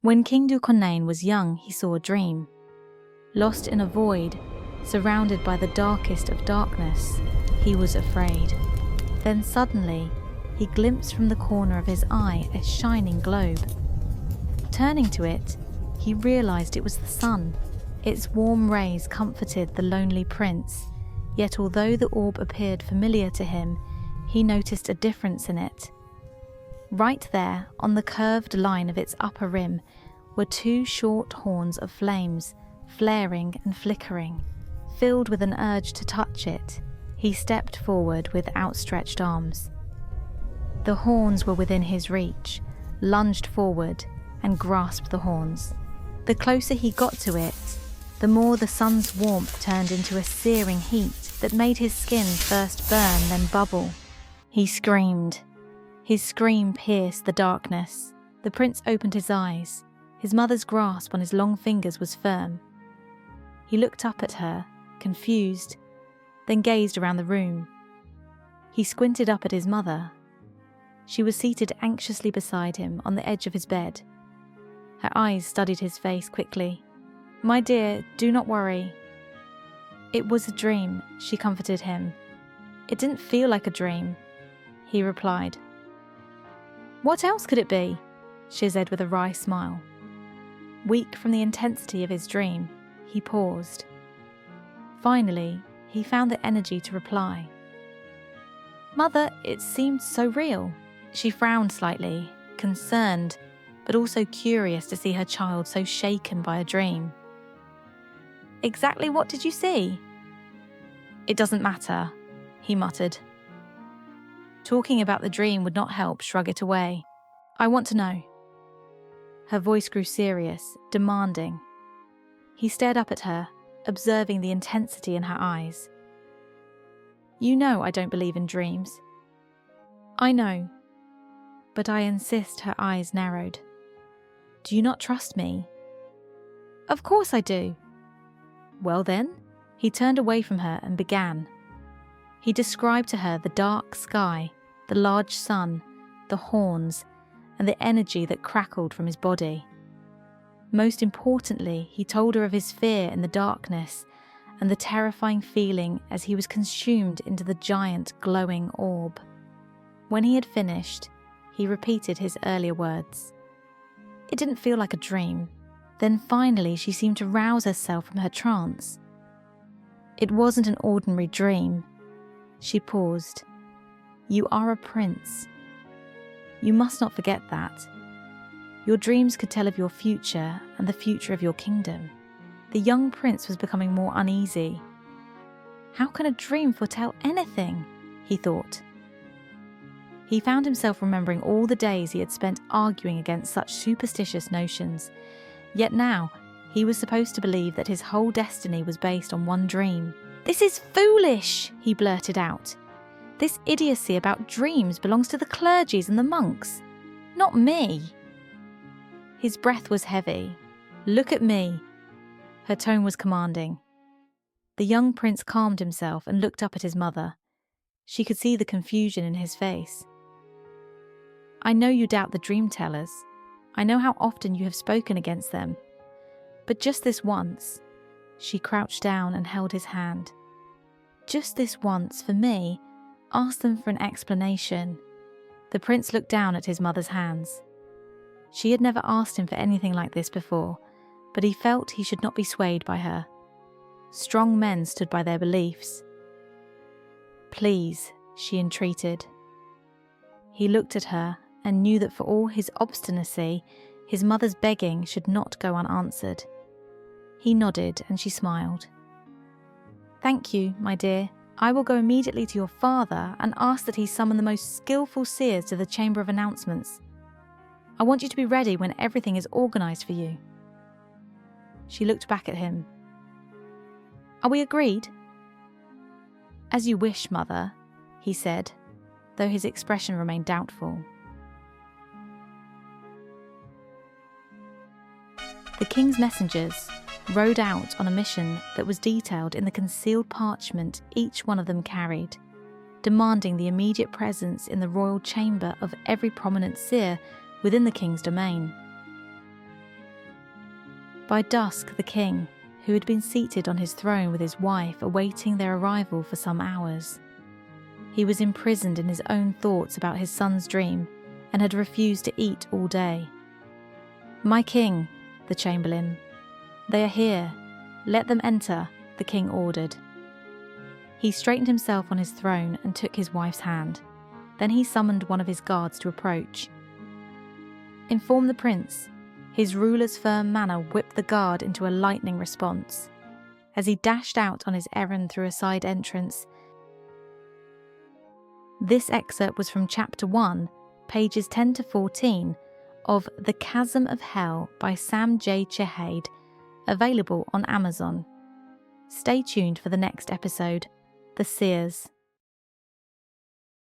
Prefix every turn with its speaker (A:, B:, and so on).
A: When King Dukonane was young, he saw a dream. Lost in a void, surrounded by the darkest of darkness, he was afraid. Then suddenly, he glimpsed from the corner of his eye a shining globe. Turning to it, he realized it was the sun. Its warm rays comforted the lonely prince, yet although the orb appeared familiar to him, he noticed a difference in it. Right there, on the curved line of its upper rim, were two short horns of flames, flaring and flickering. Filled with an urge to touch it, he stepped forward with outstretched arms. The horns were within his reach, lunged forward, and grasped the horns. The closer he got to it, the more the sun's warmth turned into a searing heat that made his skin first burn, then bubble. He screamed. His scream pierced the darkness. The prince opened his eyes. His mother's grasp on his long fingers was firm. He looked up at her, confused, then gazed around the room. He squinted up at his mother. She was seated anxiously beside him on the edge of his bed. Her eyes studied his face quickly. "My dear, do not worry." "It was a dream," she comforted him. "It didn't feel like a dream," he replied. "What else could it be?" she said with a wry smile. Weak from the intensity of his dream, he paused. Finally, he found the energy to reply. "Mother, it seemed so real." She frowned slightly, concerned, but also curious to see her child so shaken by a dream. "Exactly what did you see?" "It doesn't matter," he muttered. Talking about the dream would not help shrug it away. "I want to know." Her voice grew serious, demanding. He stared up at her, observing the intensity in her eyes. "You know I don't believe in dreams." "I know, but I insist." Her eyes narrowed. "Do you not trust me?" "Of course I do." "Well then," he turned away from her and began. He described to her the dark sky, the large sun, the horns, and the energy that crackled from his body. Most importantly, he told her of his fear in the darkness and the terrifying feeling as he was consumed into the giant glowing orb. When he had finished, he repeated his earlier words. It didn't feel like a dream. Then finally she seemed to rouse herself from her trance. It wasn't an ordinary dream. She paused. "You are a prince. You must not forget that. Your dreams could tell of your future and the future of your kingdom." The young prince was becoming more uneasy. How can a dream foretell anything? He thought. He found himself remembering all the days he had spent arguing against such superstitious notions. Yet now, he was supposed to believe that his whole destiny was based on one dream. "This is foolish," he blurted out. "This idiocy about dreams belongs to the clergies and the monks, not me." His breath was heavy. "Look at me." Her tone was commanding. The young prince calmed himself and looked up at his mother. She could see the confusion in his face. "I know you doubt the dream tellers. I know how often you have spoken against them. But just this once," she crouched down and held his hand. "Just this once, for me, ask them for an explanation." The prince looked down at his mother's hands. She had never asked him for anything like this before, but he felt he should not be swayed by her. Strong men stood by their beliefs. "Please," she entreated. He looked at her and knew that for all his obstinacy, his mother's begging should not go unanswered. He nodded and she smiled. "Thank you, my dear. I will go immediately to your father and ask that he summon the most skillful seers to the Chamber of Announcements. I want you to be ready when everything is organised for you." She looked back at him. "Are we agreed?" "As you wish, mother," he said, though his expression remained doubtful. The king's messengers rode out on a mission that was detailed in the concealed parchment each one of them carried, demanding the immediate presence in the royal chamber of every prominent seer within the king's domain. By dusk, the king, who had been seated on his throne with his wife awaiting their arrival for some hours. He was imprisoned in his own thoughts about his son's dream and had refused to eat all day. "My king," the chamberlain. "They are here. Let them enter," the king ordered. He straightened himself on his throne and took his wife's hand. Then he summoned one of his guards to approach. "Inform the prince." His ruler's firm manner whipped the guard into a lightning response. As he dashed out on his errand through a side entrance. This excerpt was from Chapter 1, pages 10 to 14, of The Chasm of Hell by Sam J. Chehade, available on Amazon. Stay tuned for the next episode, The Seers.